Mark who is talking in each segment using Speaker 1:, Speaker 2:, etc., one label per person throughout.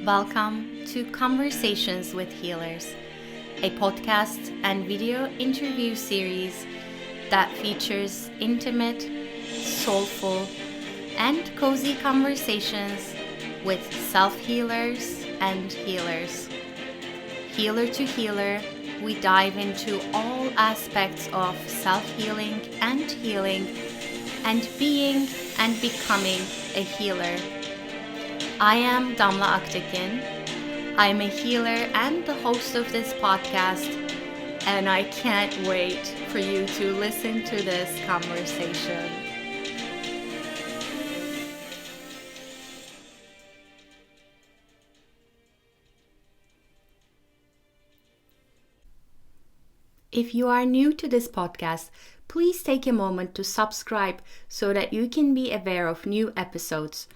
Speaker 1: Welcome to Conversations with Healers, a podcast and video interview series that features intimate, soulful, and cozy conversations with self-healers and healers. Healer to healer, we dive into all aspects of self-healing and healing and being and becoming a healer. I am Damla. I am a healer and the host of this podcast, and I can't wait for you to listen to this conversation. If you are new to this podcast, please take a moment to subscribe so that you can be aware of new episodes.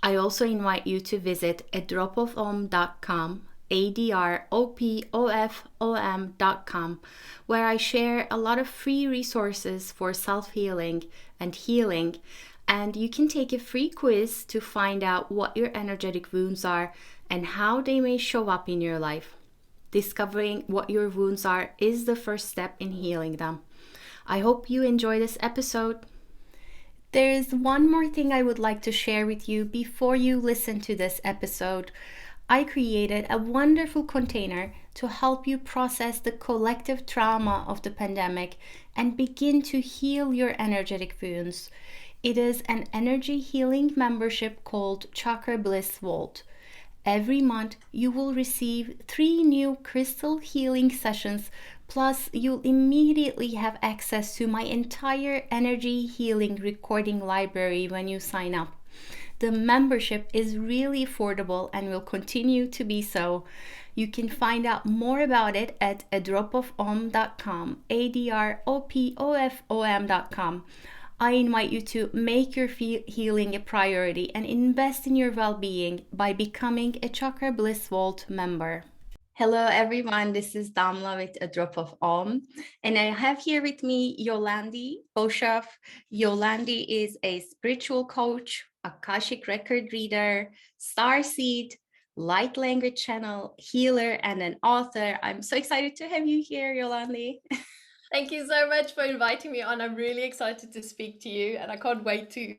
Speaker 1: I also invite you to visit adropofom.com, adropofom.com, where I share a lot of free resources for self-healing and healing, and you can take a free quiz to find out what your energetic wounds are and how they may show up in your life. Discovering what your wounds are is the first step in healing them. I hope you enjoy this episode. There is one more thing I would like to share with you before you listen to this episode. I created a wonderful container to help you process the collective trauma of the pandemic and begin to heal your energetic wounds. It is an energy healing membership called Chakra Bliss Vault. Every month, you will receive 3 new crystal healing sessions, plus you'll immediately have access to my entire energy healing recording library when you sign up. The membership is really affordable and will continue to be so. You can find out more about it at adropofom.com, adropofom.com. I invite you to make your healing a priority and invest in your well-being by becoming a Chakra Bliss Vault member. Hello everyone, this is Damla with A Drop of Om, and I have here with me Yolandi Boshof. Yolandi is a spiritual coach, Akashic Record Reader, Starseed, light language channel, healer, and an author. I'm so excited to have you here, Yolandi.
Speaker 2: Thank you so much for inviting me on. I'm really excited to speak to you, and I can't wait to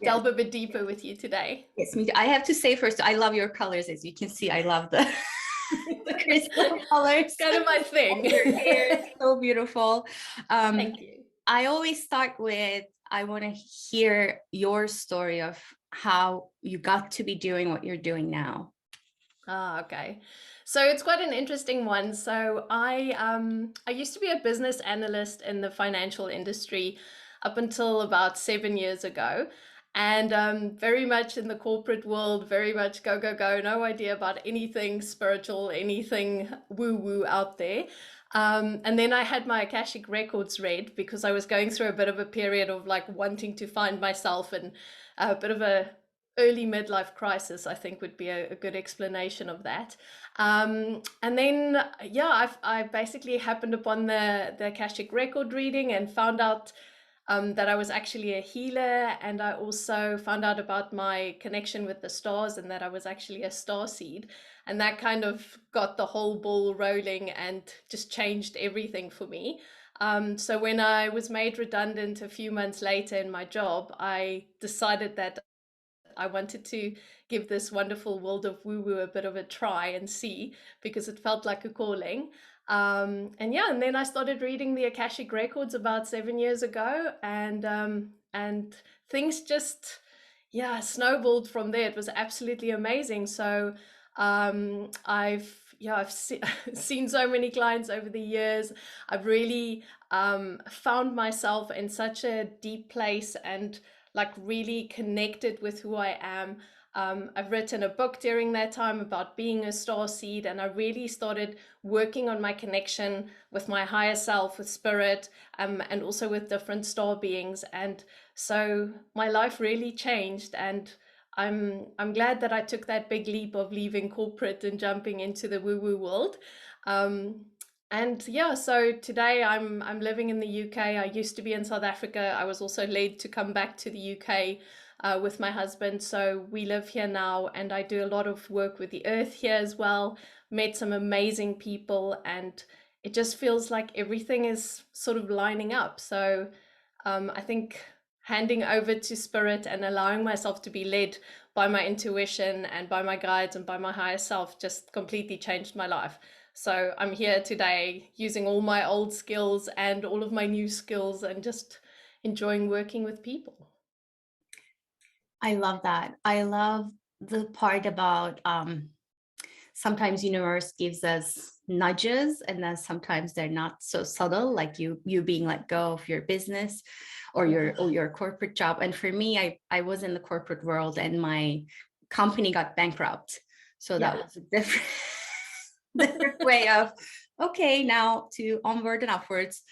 Speaker 2: delve a bit deeper with you today.
Speaker 1: Yes, me too. I have to say first, I love your colors. As you can see, I love the crystal colors.
Speaker 2: It's kind of my thing.
Speaker 1: Your hair is so beautiful.
Speaker 2: Thank you.
Speaker 1: I always start with, I want to hear your story of how you got to be doing what you're doing now.
Speaker 2: Okay. So it's quite an interesting one. So I used to be a business analyst in the financial industry up until about 7 years ago. And very much in the corporate world, very much go, go, go, no idea about anything spiritual, anything woo-woo out there. And then I had my Akashic Records read because I was going through a bit of a period of like wanting to find myself and a bit of a early midlife crisis, I think would be a good explanation of that. And then, I basically happened upon the Akashic record reading and found out that I was actually a healer. And I also found out about my connection with the stars and that I was actually a starseed. And that kind of got the whole ball rolling and just changed everything for me. So when I was made redundant a few months later in my job, I decided that I wanted to give this wonderful world of woo-woo a bit of a try and see, because it felt like a calling. And then I started reading the Akashic Records about 7 years ago, and things just snowballed from there. It was absolutely amazing. So I've seen so many clients over the years. I've really found myself in such a deep place and like really connected with who I am. I've written a book during that time about being a starseed, and I really started working on my connection with my higher self, with spirit, and also with different star beings. And so my life really changed, and I'm glad that I took that big leap of leaving corporate and jumping into the woo-woo world. And yeah, so today I'm living in the UK. I used to be in South Africa. I was also led to come back to the UK with my husband. So we live here now, and I do a lot of work with the earth here as well. Met some amazing people, and it just feels like everything is sort of lining up. So I think handing over to spirit and allowing myself to be led by my intuition and by my guides and by my higher self just completely changed my life. So I'm here today using all my old skills and all of my new skills and just enjoying working with people.
Speaker 1: I love that. I love the part about sometimes universe gives us nudges, and then sometimes they're not so subtle, like you being let go of your business or your corporate job. And for me, I was in the corporate world and my company got bankrupt. So that
Speaker 2: Yeah.
Speaker 1: was a different different way of, okay, now to onward and upwards.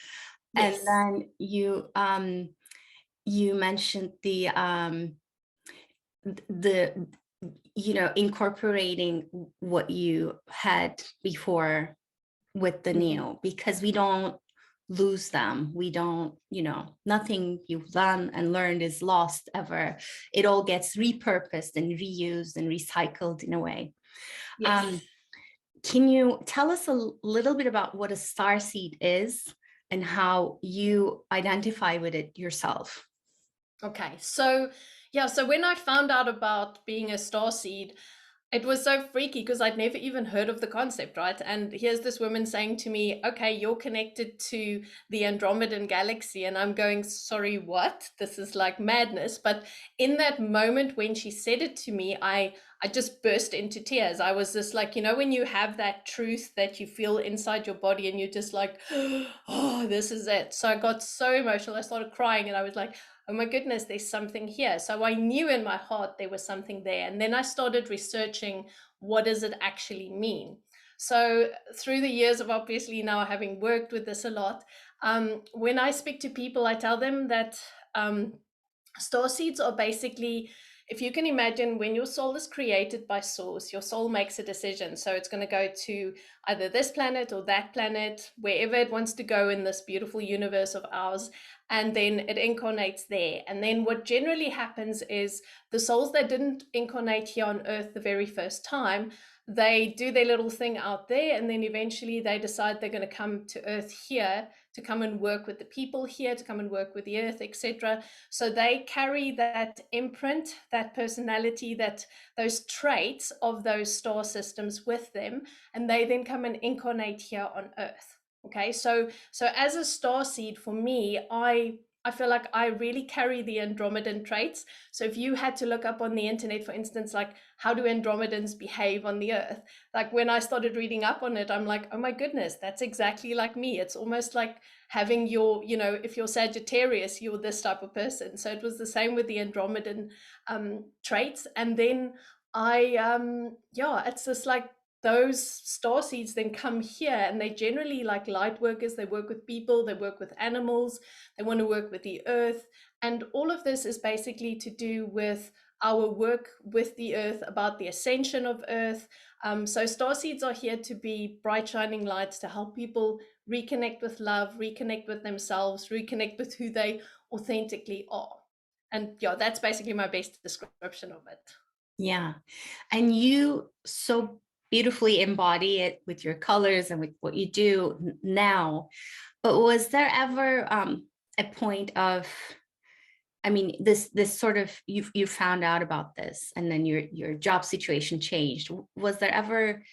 Speaker 1: And
Speaker 2: Yes.
Speaker 1: then you mentioned the incorporating what you had before with the
Speaker 2: Mhm.
Speaker 1: new, because we don't lose them. We don't, nothing you've done and learned is lost ever. It all gets repurposed and reused and recycled in a way. um,
Speaker 2: Yes.
Speaker 1: can you tell us a little bit about what a star seed is and how you identify with it yourself?
Speaker 2: Okay. So, yeah, so when I found out about being a starseed, it was so freaky because I'd never even heard of the concept, right? And here's this woman saying to me, okay, you're connected to the Andromedan galaxy. And I'm going, sorry, what? This is like madness. But in that moment when she said it to me, I just burst into tears. I was just like, when you have that truth that you feel inside your body and you're just like, oh, this is it. So I got so emotional. I started crying and I was like, oh my goodness, there's something here. So I knew in my heart there was something there. And then I started researching, what does it actually mean? So through the years of obviously now having worked with this a lot, when I speak to people, I tell them that star seeds are basically, if you can imagine, when your soul is created by source, your soul makes a decision. So it's going to go to either this planet or that planet, wherever it wants to go in this beautiful universe of ours. And then it incarnates there. And then what generally happens is the souls that didn't incarnate here on Earth the very first time, they do their little thing out there. And then eventually they decide they're going to come to Earth here to come and work with the people here, to come and work with the Earth, etc. So they carry that imprint, that personality, those traits of those star systems with them, and they then come and incarnate here on Earth. Okay, so as a star seed, for me, I feel like I really carry the Andromedan traits. So if you had to look up on the internet, for instance, like how do Andromedans behave on the Earth? Like when I started reading up on it, I'm like, oh my goodness, that's exactly like me. It's almost like having your, if you're Sagittarius, you're this type of person. So it was the same with the Andromedan traits. And then it's just like those star seeds then come here and they generally like light workers. They work with people, they work with animals, they want to work with the earth. And all of this is basically to do with our work with the earth, about the ascension of earth. So star seeds are here to be bright shining lights to help people reconnect with love, reconnect with themselves, reconnect with who they authentically are. And yeah, that's basically my best description of it.
Speaker 1: Yeah. And you so beautifully embody it with your colors and with what you do now. But was there ever a point of, I mean, this sort of, you found out about this and then your job situation changed. Was there ever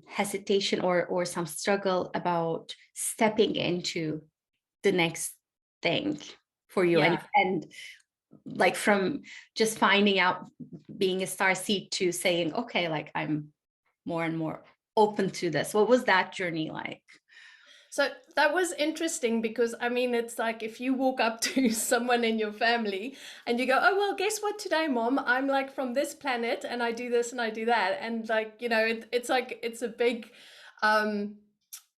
Speaker 1: hesitation or some struggle about stepping into the next thing for you?
Speaker 2: Yeah.
Speaker 1: And like from just finding out being a star seed to saying, okay, like I'm more and more open to this. What was that journey like?
Speaker 2: So that was interesting because I mean, it's like if you walk up to someone in your family and you go, oh, well, guess what today, mom? I'm like from this planet and I do this and I do that. And like, it's like, it's a big, um,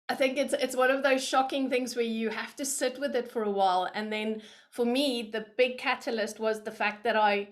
Speaker 2: I think it's one of those shocking things where you have to sit with it for a while. And then for me, the big catalyst was the fact that I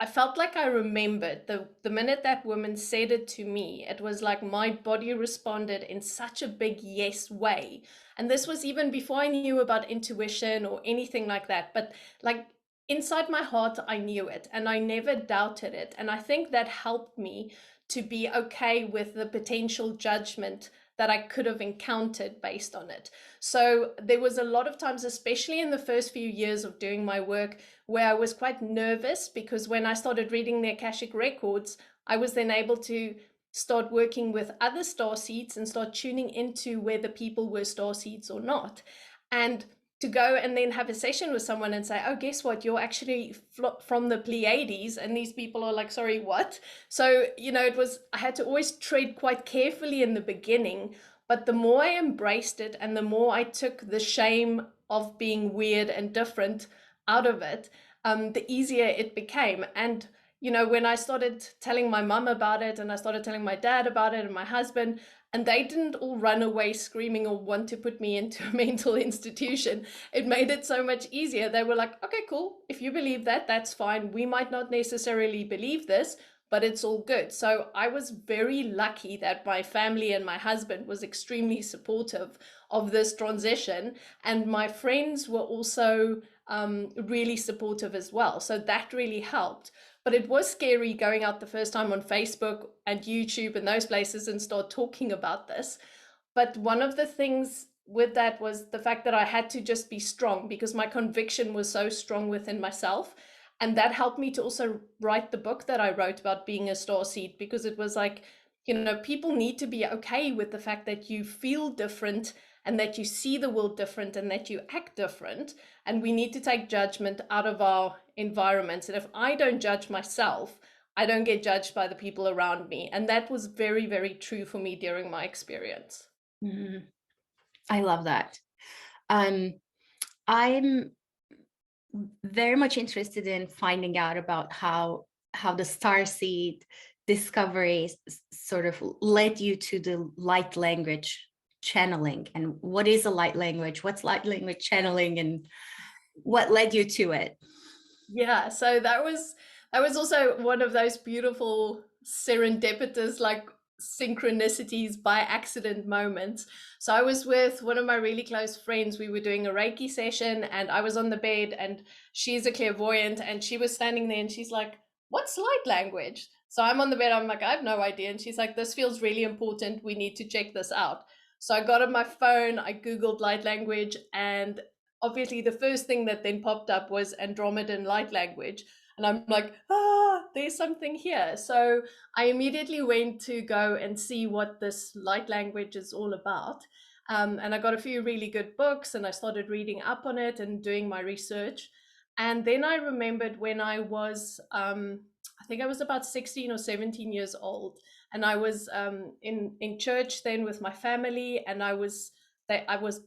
Speaker 2: I felt like I remembered the minute that woman said it to me, it was like my body responded in such a big yes way. And this was even before I knew about intuition or anything like that. But like inside my heart, I knew it and I never doubted it. And I think that helped me to be okay with the potential judgment that I could have encountered based on it. So there was a lot of times, especially in the first few years of doing my work, where I was quite nervous because when I started reading the Akashic records, I was then able to start working with other star seeds and start tuning into whether people were star seeds or not. And to go and then have a session with someone and say, oh, guess what? You're actually from the Pleiades. And these people are like, sorry, what? So, I had to always tread quite carefully in the beginning. But the more I embraced it and the more I took the shame of being weird and different out of it, the easier it became. And when I started telling my mum about it and I started telling my dad about it and my husband, and they didn't all run away screaming or want to put me into a mental institution, it made it so much easier. They were like, okay, cool. If you believe that, that's fine. We might not necessarily believe this, but it's all good. So I was very lucky that my family and my husband was extremely supportive of this transition. And my friends were also really supportive as well. So that really helped. But it was scary going out the first time on Facebook and YouTube and those places and start talking about this. But one of the things with that was the fact that I had to just be strong because my conviction was so strong within myself. And that helped me to also write the book that I wrote about being a starseed, because it was like, people need to be okay with the fact that you feel different and that you see the world different and that you act different. And we need to take judgment out of our environments. And if I don't judge myself, I don't get judged by the people around me. And that was very, very true for me during my experience.
Speaker 1: Mm, I love that. I'm very much interested in finding out about how the starseed discovery sort of led you to the light language channeling, and what is a light language, what's light language channeling, and what led you to it.
Speaker 2: Yeah, so that was also one of those beautiful serendipitous, like synchronicities by accident moments. So I was with one of my really close friends. We were doing a Reiki session and I was on the bed and she's a clairvoyant and she was standing there and she's like, "What's light language?" So I'm on the bed, I'm like, "I have no idea." And she's like, "This feels really important. We need to check this out." So I got on my phone, I Googled light language, and obviously the first thing that then popped up was Andromedan light language. And I'm like, there's something here. So I immediately went to go and see what this light language is all about. And I got a few really good books and I started reading up on it and doing my research. And then I remembered when I was, I think I was about 16 or 17 years old. And I was in church then with my family, and I was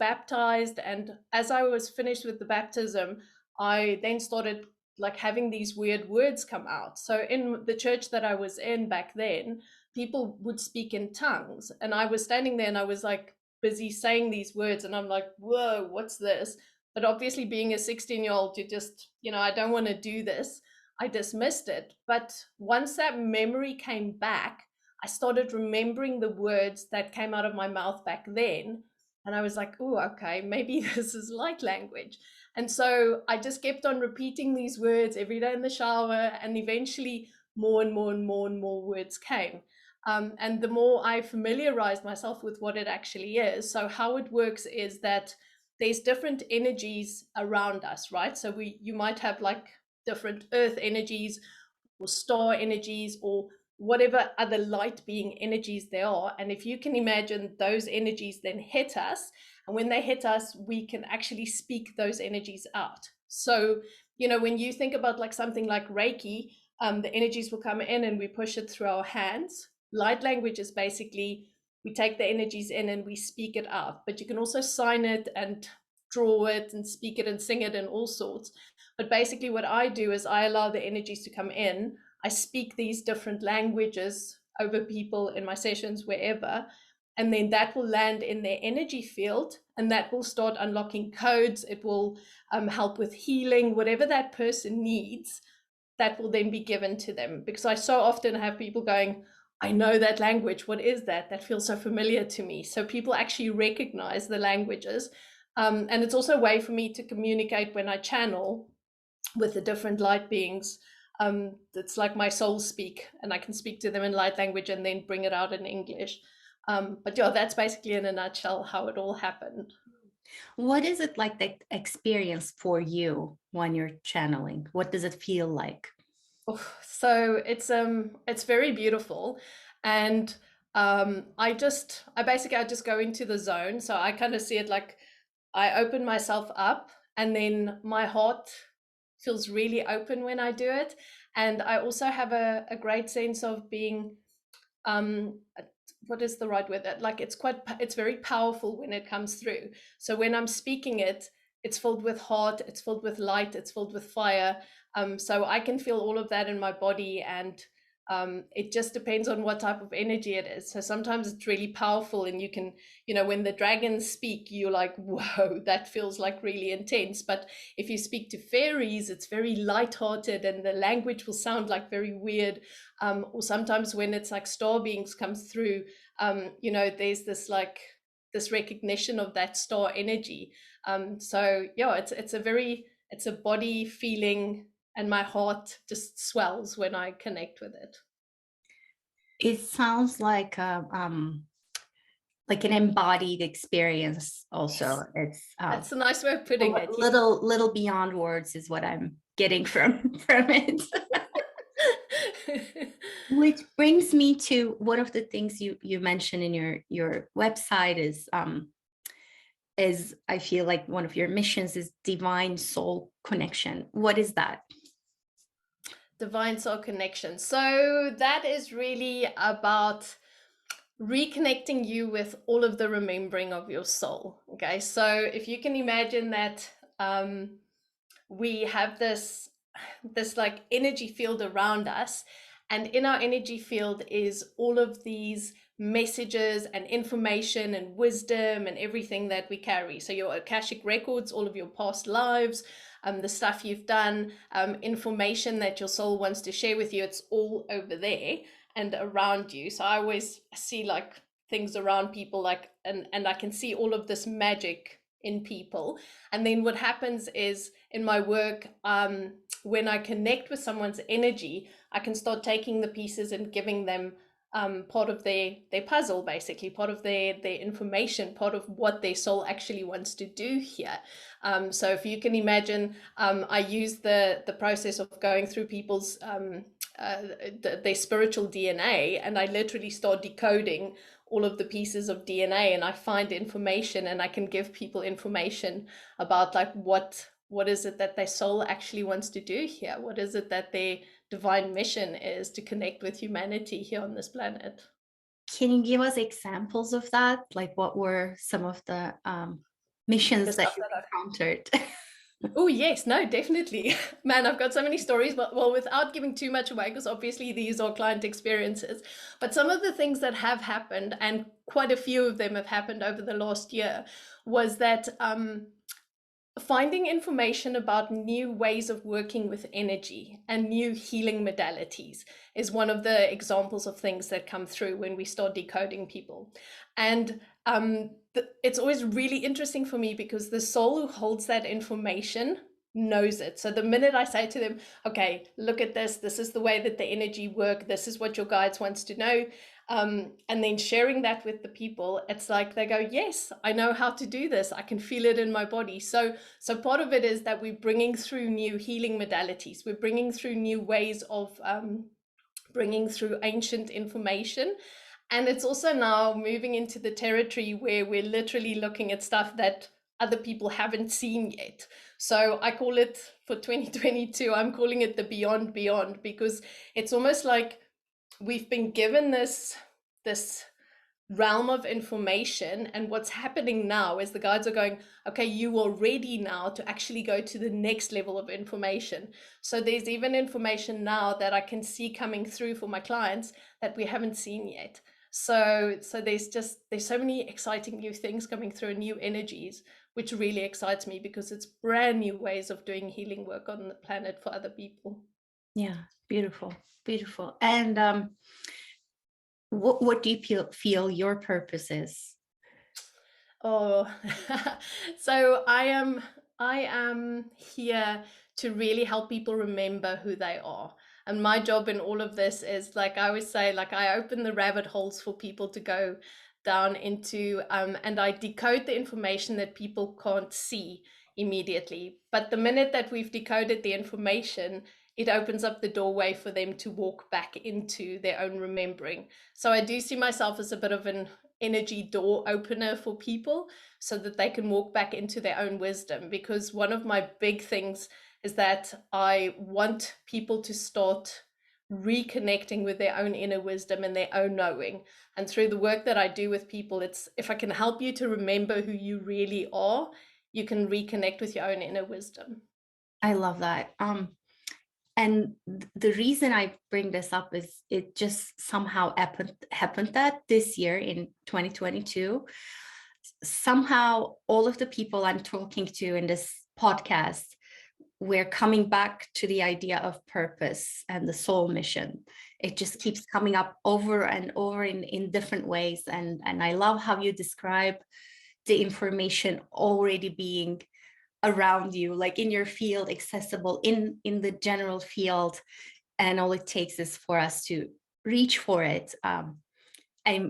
Speaker 2: baptized, and as I was finished with the baptism, I then started like having these weird words come out. So in the church that I was in back then, people would speak in tongues, and I was standing there and I was like busy saying these words, and I'm like, whoa, what's this? But obviously, being a 16-year-old, you just, I don't want to do this. I dismissed it. But once that memory came back, I started remembering the words that came out of my mouth back then. And I was like, oh, okay, maybe this is light language. And so I just kept on repeating these words every day in the shower. And eventually, more and more and more and more words came. And the more I familiarized myself with what it actually is. So, how it works is that there's different energies around us, right? So, you might have like different earth energies or star energies or whatever other light being energies there are. And if you can imagine, those energies then hit us. And when they hit us, we can actually speak those energies out. So, when you think about like something like Reiki, the energies will come in and we push it through our hands. Light language is basically we take the energies in and we speak it out. But you can also sign it and draw it and speak it and sing it and all sorts. But basically, what I do is I allow the energies to come in. I speak these different languages over people in my sessions, wherever, and then that will land in their energy field and that will start unlocking codes. It will help with healing, whatever that person needs. that will then be given to them. Because I so often have people going, I know that language. What is that? That feels so familiar to me. So people actually recognize the languages. And it's also a way for me to communicate when I channel with the different light beings. It's like my soul speak, and I can speak to them in light language and then bring it out in English. But yeah, that's basically in a nutshell how it all happened.
Speaker 1: What is it like, the experience for you when you're channeling? What does it feel like?
Speaker 2: Oh, so it's very beautiful, and I just go into the zone. So I kind of see it like I open myself up, and then my heart feels really open when I do it, and I also have a great sense of being um what is the right word, like it's very powerful when it comes through. So when I'm speaking it, it's filled with heart, it's filled with light, it's filled with fire. So I can feel all of that in my body, and it just depends on what type of energy it is. So sometimes it's really powerful, and you can, when the dragons speak, you're like, whoa, that feels like really intense. But if you speak to fairies, it's very lighthearted, and the language will sound like very weird. Or sometimes when it's like star beings comes through, there's this recognition of that star energy. So yeah, it's a body feeling, and my heart just swells when I connect with it.
Speaker 1: It sounds like an embodied experience also.
Speaker 2: Yes,
Speaker 1: It's
Speaker 2: that's a nice way of
Speaker 1: a
Speaker 2: putting it.
Speaker 1: little beyond words is what I'm getting from it. Which brings me to one of the things you mentioned in your website is I feel like one of your missions is divine soul connection. What is that?
Speaker 2: Divine soul connection. So that is really about reconnecting you with all of the remembering of your soul. Okay, so if you can imagine that we have this like energy field around us, and in our energy field is all of these messages and information and wisdom and everything that we carry. So your Akashic records, all of your past lives, the stuff you've done, information that your soul wants to share with you, it's all over there and around you. So I always see like things around people, like, and I can see all of this magic in people. And then what happens is in my work, when I connect with someone's energy, I can start taking the pieces and giving them part of their puzzle, basically part of their information, part of what their soul actually wants to do here. So if you can imagine, I use the process of going through people's their spiritual DNA, and I literally start decoding all of the pieces of DNA, and I find information, and I can give people information about like what is it that their soul actually wants to do here? What is it that their divine mission is to connect with humanity here on this planet?
Speaker 1: Can you give us examples of that? Like what were some of the
Speaker 2: The
Speaker 1: missions that
Speaker 2: stuff
Speaker 1: you
Speaker 2: that
Speaker 1: encountered?
Speaker 2: Oh, yes, no, definitely. Man, I've got so many stories, but well, without giving too much away, because obviously these are client experiences. But some of the things that have happened, and quite a few of them have happened over the last year, was that finding information about new ways of working with energy and new healing modalities is one of the examples of things that come through when we start decoding people. And it's always really interesting for me because the soul who holds that information knows it. So the minute I say to them, okay, look at this, this is the way that the energy work, this is what your guides wants to know, and then sharing that with the people, it's like they go, yes, I know how to do this, I can feel it in my body. So part of it is that we're bringing through new healing modalities, we're bringing through new ways of bringing through ancient information. And it's also now moving into the territory where we're literally looking at stuff that other people haven't seen yet. So I call it, for 2022, I'm calling it the beyond, because it's almost like we've been given this realm of information, and what's happening now is the guides are going, okay, you are ready now to actually go to the next level of information. So there's even information now that I can see coming through for my clients that we haven't seen yet. So there's so many exciting new things coming through, new energies, which really excites me because it's brand new ways of doing healing work on the planet for other people.
Speaker 1: Yeah, beautiful, beautiful. And what do you feel your purpose is?
Speaker 2: Oh, so I am here to really help people remember who they are. And my job in all of this is, like I always say, like I open the rabbit holes for people to go down into, and I decode the information that people can't see immediately. But the minute that we've decoded the information, it opens up the doorway for them to walk back into their own remembering. So I do see myself as a bit of an energy door opener for people so that they can walk back into their own wisdom. Because one of my big things is that I want people to start reconnecting with their own inner wisdom and their own knowing. And through the work that I do with people, it's if I can help you to remember who you really are, you can reconnect with your own inner wisdom.
Speaker 1: I love that. And the reason I bring this up is it just somehow happened that this year in 2022, somehow all of the people I'm talking to in this podcast, we're coming back to the idea of purpose and the soul mission. It just keeps coming up over and over in different ways. And I love how you describe the information already being around you, like in your field, accessible in the general field, and all it takes is for us to reach for it. And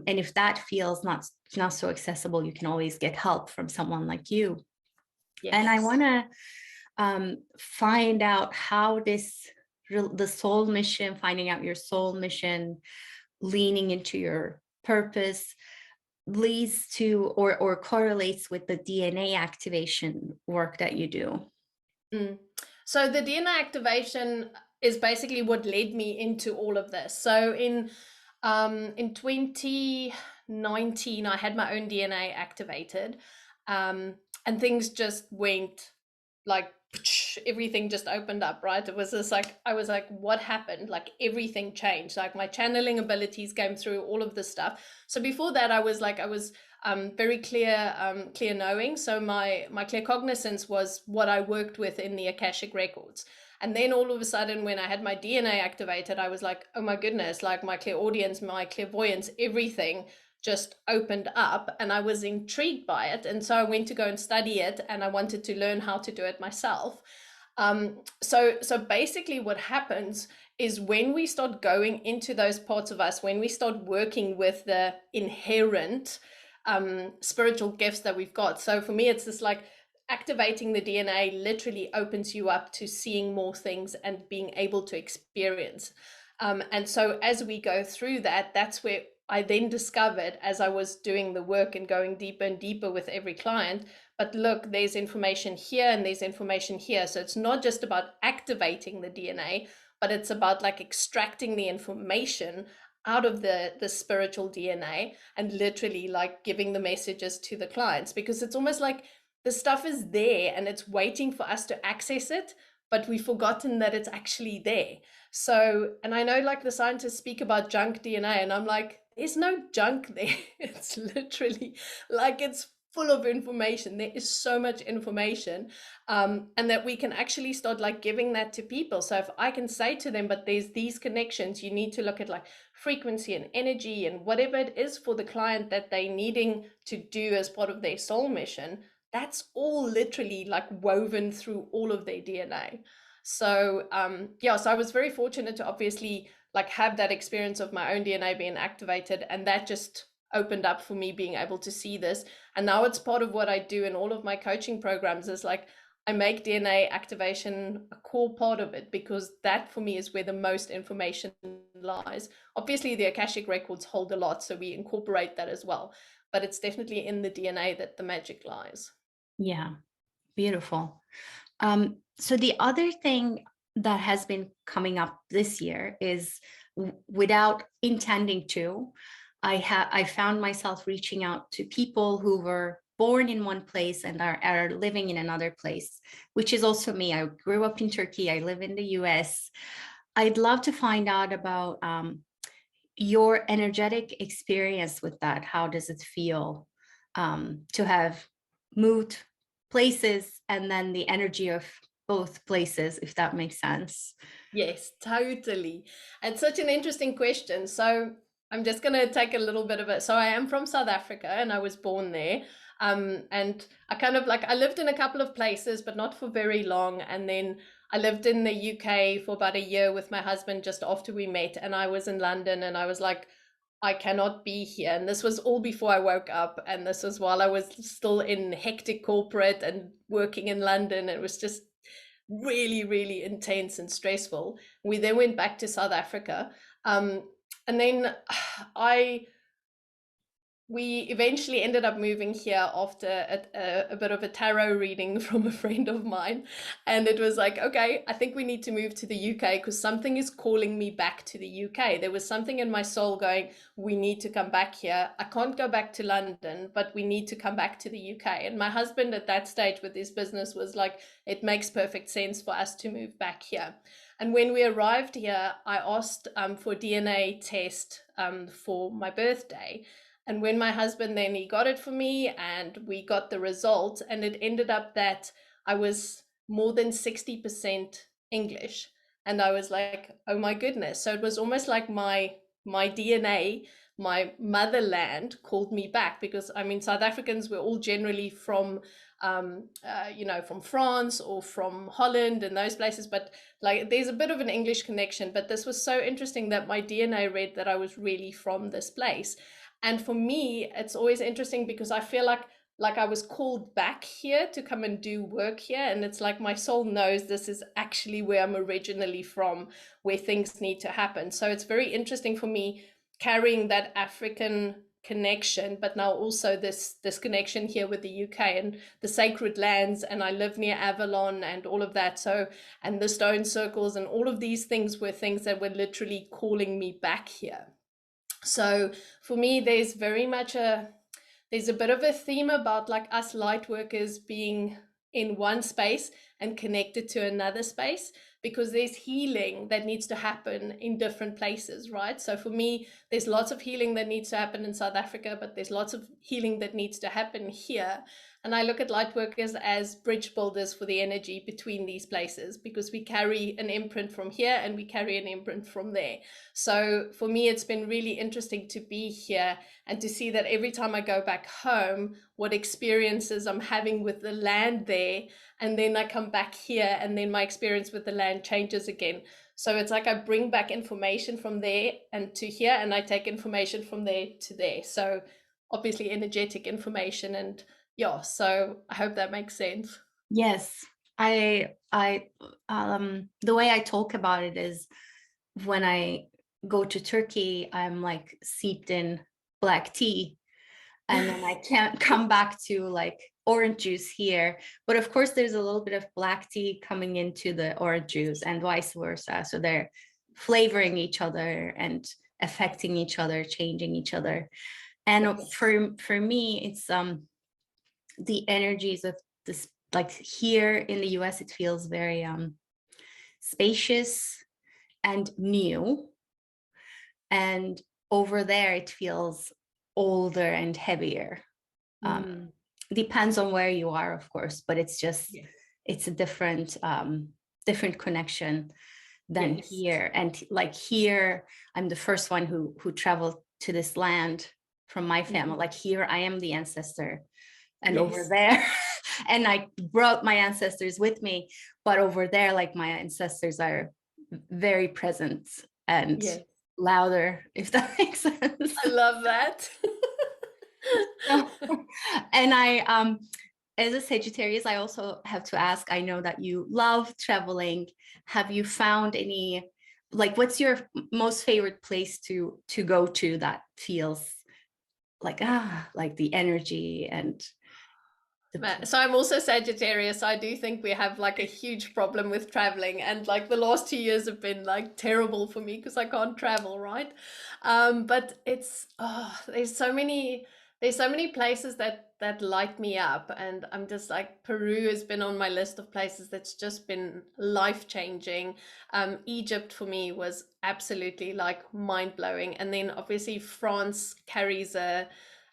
Speaker 1: if that feels not so accessible, you can always get help from someone like you. And I
Speaker 2: Yes.
Speaker 1: want to find out how the soul mission, finding out your soul mission, leaning into your purpose, leads to or correlates with the DNA activation work that you do.
Speaker 2: Mm. So the DNA activation is basically what led me into all of this. So in 2019, I had my own DNA activated, and things just went like everything just opened up, right? It was just like I was like, what happened? Like everything changed. Like my channeling abilities came through, all of this stuff. So before that, I was very clear knowing. So my clear cognizance was what I worked with in the Akashic records. And then all of a sudden, when I had my DNA activated, I was like, oh my goodness, like my clairaudience, my clairvoyance, everything just opened up, and I was intrigued by it. And so I went to go and study it, and I wanted to learn how to do it myself. So basically what happens is when we start going into those parts of us, when we start working with the inherent spiritual gifts that we've got. So for me, it's this like activating the DNA literally opens you up to seeing more things and being able to experience. And so as we go through that, that's where I then discovered, as I was doing the work and going deeper and deeper with every client, but look, there's information here and there's information here. So it's not just about activating the DNA, but it's about like extracting the information out of the spiritual DNA and literally like giving the messages to the clients, because it's almost like the stuff is there and it's waiting for us to access it, but we've forgotten that it's actually there. So, and I know like the scientists speak about junk DNA, and I'm like, there's no junk there. It's literally like it's full of information. There is so much information, and that we can actually start like giving that to people. So if I can say to them, but there's these connections, you need to look at like frequency and energy and whatever it is for the client that they're needing to do as part of their soul mission, that's all literally like woven through all of their DNA. So yeah, so I was very fortunate to obviously like have that experience of my own DNA being activated, and that just opened up for me being able to see this. And now it's part of what I do in all of my coaching programs, is like I make DNA activation a core part of it, because that for me is where the most information lies. Obviously the Akashic records hold a lot, so we incorporate that as well, but it's definitely in the DNA that the magic lies.
Speaker 1: Yeah, beautiful. So the other thing that has been coming up this year is, without intending to, I found myself reaching out to people who were born in one place and are living in another place, which is also me. I grew up in Turkey. I live in the US. I'd love to find out about your energetic experience with that. How does it feel to have moved places, and then the energy of both places, if that makes sense.
Speaker 2: Yes, totally. And such an interesting question. So I'm just going to take a little bit of it. So I am from South Africa and I was born there. And I kind of like, I lived in a couple of places, but not for very long. And then I lived in the UK for about a year with my husband just after we met. And I was in London and I was like, I cannot be here. And this was all before I woke up. And this was while I was still in hectic corporate and working in London. It was just really, really intense and stressful. We then went back to South Africa. Um, and then I we eventually ended up moving here after a bit of a tarot reading from a friend of mine. And it was like, okay, I think we need to move to the UK because something is calling me back to the UK. There was something in my soul going, we need to come back here. I can't go back to London, but we need to come back to the UK. And my husband at that stage with his business was like, it makes perfect sense for us to move back here. And when we arrived here, I asked for a DNA test for my birthday. And when my husband then he got it for me and we got the result, and it ended up that I was more than 60% English. And I was like, oh my goodness. So it was almost like my DNA, my motherland called me back, because I mean, South Africans were all generally from from France or from Holland and those places, but like there's a bit of an English connection. But this was so interesting that my DNA read that I was really from this place. And for me, it's always interesting because I feel like I was called back here to come and do work here. And it's like my soul knows this is actually where I'm originally from, where things need to happen. So it's very interesting for me carrying that African connection, but now also this connection here with the UK and the sacred lands. And I live near Avalon and all of that. So, and the stone circles and all of these things were things that were literally calling me back here. So for me, there's a bit of a theme about like us light workers being in one space and connected to another space, because there's healing that needs to happen in different places, right? So for me, there's lots of healing that needs to happen in South Africa, but there's lots of healing that needs to happen here. And I look at light workers as bridge builders for the energy between these places, because we carry an imprint from here and we carry an imprint from there. So for me, it's been really interesting to be here and to see that every time I go back home, what experiences I'm having with the land there. And then I come back here and then my experience with the land changes again. So it's like I bring back information from there and to here, and I take information from there to there. So obviously energetic information. And yeah, so I hope that makes sense.
Speaker 1: Yes, I the way I talk about it is when I go to Turkey, I'm like steeped in black tea, and then I can't come back to like orange juice here. But of course, there's a little bit of black tea coming into the orange juice and vice versa. So they're flavoring each other and affecting each other, changing each other. And
Speaker 2: Yes.
Speaker 1: for me, it's the energies of this, like here in the US, it feels very spacious and new. And over there, it feels older and heavier. Depends on where you are, of course, but it's just,
Speaker 2: Yes.
Speaker 1: it's a different connection than
Speaker 2: Yes.
Speaker 1: here. And like here, I'm the first one who traveled to this land from my family. Like here, I am the ancestor. And over there, and I brought my ancestors with me, but over there, like my ancestors are very present and louder, if that makes sense.
Speaker 2: I love that.
Speaker 1: And I as a Sagittarius, I also have to ask, I know that you love traveling. Have you found any, like, what's your most favorite place to go to that feels like the energy and
Speaker 2: so I'm also Sagittarius. I do think we have like a huge problem with traveling, and like the last 2 years have been like terrible for me because I can't travel, right? But it's there's so many places that light me up, and I'm just like, Peru has been on my list of places that's just been life changing. Egypt for me was absolutely like mind blowing, and then obviously France carries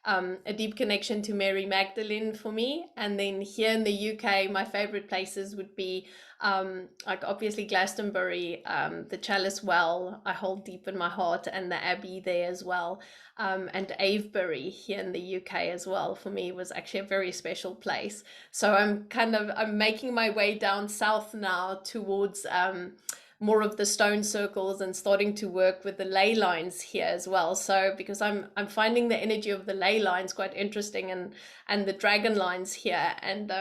Speaker 2: a deep connection to Mary Magdalene for me. And then here in the UK, my favorite places would be like obviously Glastonbury, the Chalice Well, I hold deep in my heart, and the Abbey there as well. And Avebury here in the UK as well, for me, was actually a very special place. So I'm making my way down south now towards more of the stone circles and starting to work with the ley lines here as well. So because I'm finding the energy of the ley lines quite interesting, and the dragon lines here, and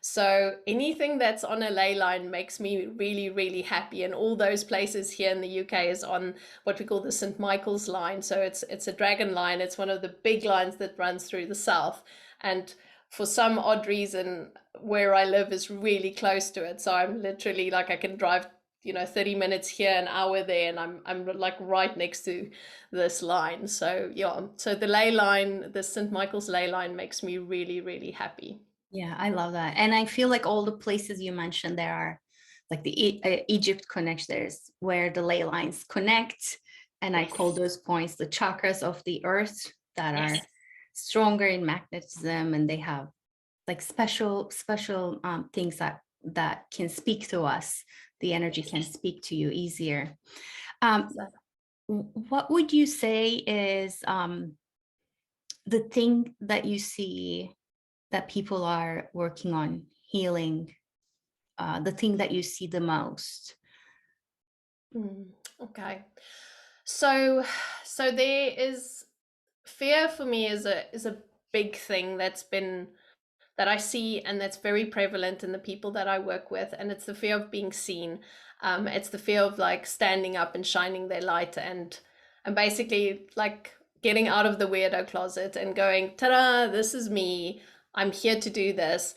Speaker 2: so anything that's on a ley line makes me really, really happy. And all those places here in the UK is on what we call the St. Michael's line. So it's a dragon line. It's one of the big lines that runs through the south, and for some odd reason where I live is really close to it. So I'm literally like, I can drive 30 minutes here, an hour there, and I'm like right next to this line. So yeah, so the ley line, the St. Michael's ley line, makes me really, really happy.
Speaker 1: Yeah, I love that. And I feel like all the places you mentioned there are like the Egypt connection, there's where the ley lines connect. And yes, I call those points the chakras of the earth that yes, are stronger in magnetism, and they have like special things that can speak to us. The energy can speak to you easier. What would you say is the thing that you see that people are working on healing, the thing that you see the most?
Speaker 2: Okay, so there is fear for me is a big thing that I see, and that's very prevalent in the people that I work with. And it's the fear of being seen. It's the fear of like standing up and shining their light, and basically like getting out of the weirdo closet and going, ta-da, this is me. I'm here to do this.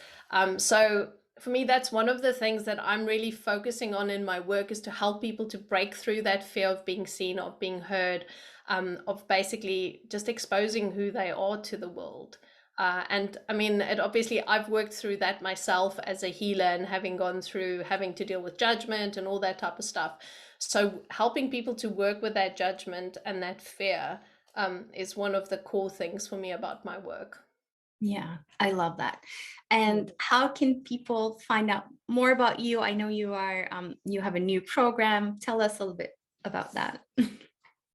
Speaker 2: So for me, that's one of the things that I'm really focusing on in my work, is to help people to break through that fear of being seen, of being heard, of basically just exposing who they are to the world. And I mean, obviously, I've worked through that myself as a healer, and having gone through having to deal with judgment and all that type of stuff. So helping people to work with that judgment and that fear is one of the core things for me about my work.
Speaker 1: Yeah, I love that. And how can people find out more about you? I know you are, you have a new program. Tell us a little bit about that.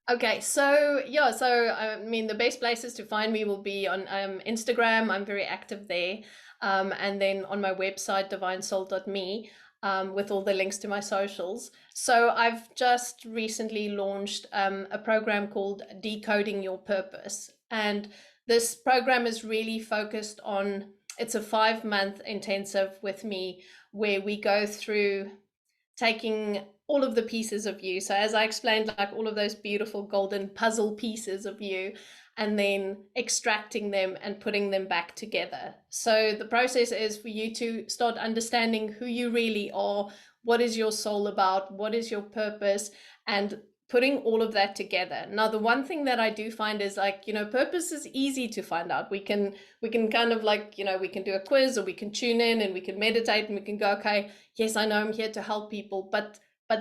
Speaker 2: Okay, so yeah, so I mean, the best places to find me will be on Instagram. I'm very active there. And then on my website, divinesoul.me, with all the links to my socials. So I've just recently launched a program called Decoding Your Purpose. And this program is really focused on, it's a 5-month intensive with me, where we go through taking all of the pieces of you. So as I explained, like all of those beautiful golden puzzle pieces of you, and then extracting them and putting them back together. So the process is for you to start understanding who you really are, what is your soul about, what is your purpose, and putting all of that together. Now, the one thing that I do find is like, purpose is easy to find out. We can kind of like, we can do a quiz, or we can tune in and we can meditate and we can go, okay, yes, I know I'm here to help people, but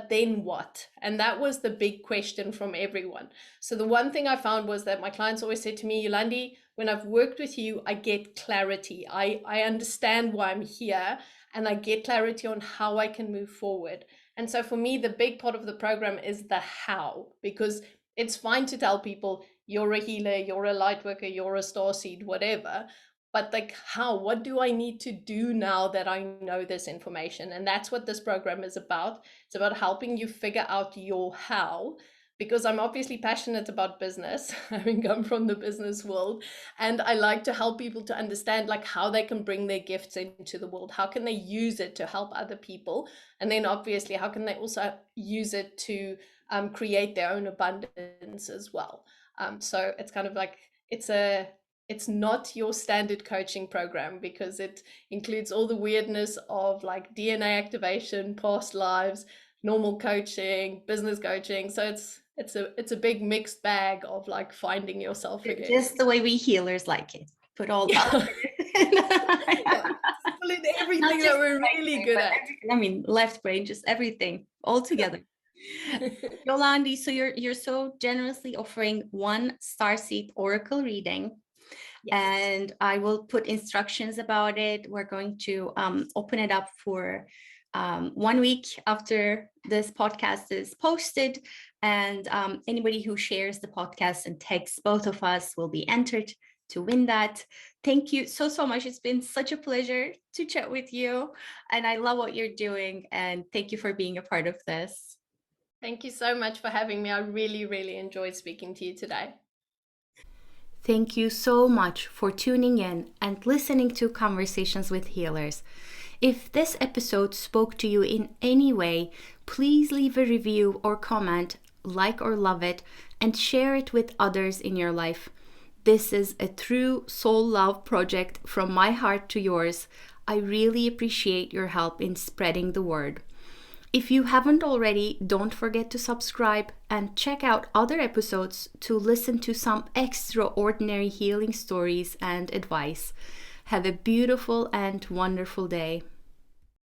Speaker 2: then what? And that was the big question from everyone. So the one thing I found was that my clients always said to me, Yolandi, when I've worked with you, I get clarity. I understand why I'm here, and I get clarity on how I can move forward. And so for me, the big part of the program is the how, because it's fine to tell people you're a healer, you're a light worker, you're a starseed, whatever. But like, how? What do I need to do now that I know this information? And that's what this program is about. It's about helping you figure out your how, because I'm obviously passionate about business, having come from the business world, and I like to help people to understand like how they can bring their gifts into the world. How can they use it to help other people? And then obviously, how can they also use it to create their own abundance as well? So it's kind of like, it's not your standard coaching program, because it includes all the weirdness of like DNA activation, past lives, normal coaching, business coaching. So it's a big mixed bag of like finding yourself again.
Speaker 1: Just the way we healers like it. Put all that.
Speaker 2: Everything that we're really good at.
Speaker 1: I mean, left brain, just everything all together. Yolandi, so you're so generously offering one Starseed oracle reading.
Speaker 2: Yes.
Speaker 1: and I will put instructions about it. We're going to open it up for 1 week after this podcast is posted. And anybody who shares the podcast and tags both of us will be entered to win that. Thank you so much. It's been such a pleasure to chat with you. And I love what you're doing. And thank you for being a part of this.
Speaker 2: Thank you so much for having me. I really, really enjoyed speaking to you today.
Speaker 1: Thank you so much for tuning in and listening to Conversations with Healers. If this episode spoke to you in any way, please leave a review or comment, like or love it, and share it with others in your life. This is a true soul love project from my heart to yours. I really appreciate your help in spreading the word. If you haven't already, don't forget to subscribe and check out other episodes to listen to some extraordinary healing stories and advice. Have a beautiful and wonderful day.